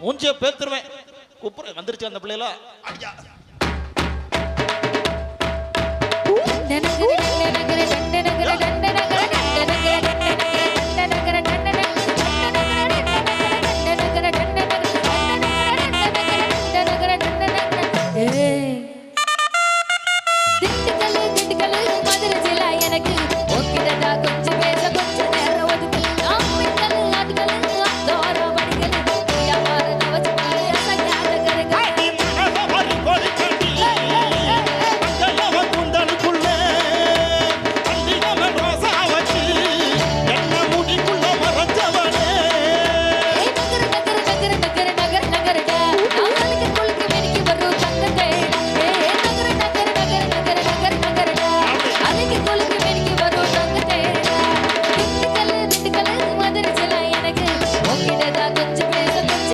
மூஞ்சிய பேத்துருவேன். கூப்பிட வந்துருச்சு அந்த பிள்ளைல. ஐயா டண்டனகர டண்டனகர டண்டனகர டண்டனகர